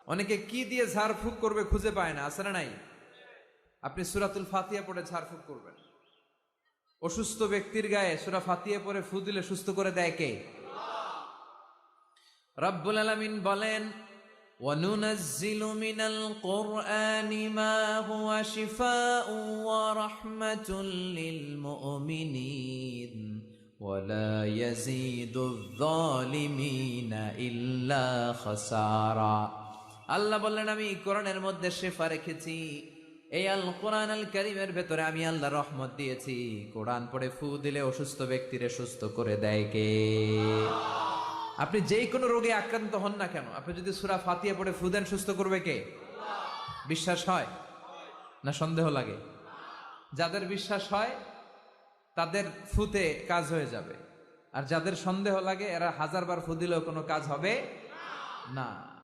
অনেকে কি দিয়ে ঝাড়ফুঁক করবে খুঁজে পায় না, আছে না নাই? আপনি সূরাতুল ফাতিহা পড়ে ঝাড়ফুঁক করবেন। অসুস্থ ব্যক্তির গায়ে সূরা ফাতিহা পড়ে ফু দিলে সুস্থ করে দেয় কে? রব্বুল আলামিন বলেন, وَنُنَزِّلُ مِنَ الْقُرْآنِ مَا هُوَ شِفَاءٌ وَرَحْمَةٌ لِّلْمُؤْمِنِينَ وَلَا يَزِيدُ الظَّالِمِينَ إِلَّا خَسَارًا। আল্লাহ বললেন, আমি কোরআনের মধ্যে শেফা রেখেছি। এই আল কোরআন আল কারীমের ভেতরে আমি আল্লাহ রহমত দিয়েছি। কোরআন পড়ে ফু দিলে অসুস্থ ব্যক্তিরে সুস্থ করে দেয় কে? আপনি যেই কোনো রোগে আক্রান্ত হন না কেন, আপনি যদি সূরা ফাতিহা পড়ে ফু দেন, সুস্থ করবে কে? বিশ্বাস হয় না সন্দেহ লাগে? যাদের বিশ্বাস হয় তাদের ফুতে কাজ হয়ে যাবে, আর যাদের সন্দেহ লাগে এরা হাজারবার ফু দিলেও কোনো কাজ হবে না।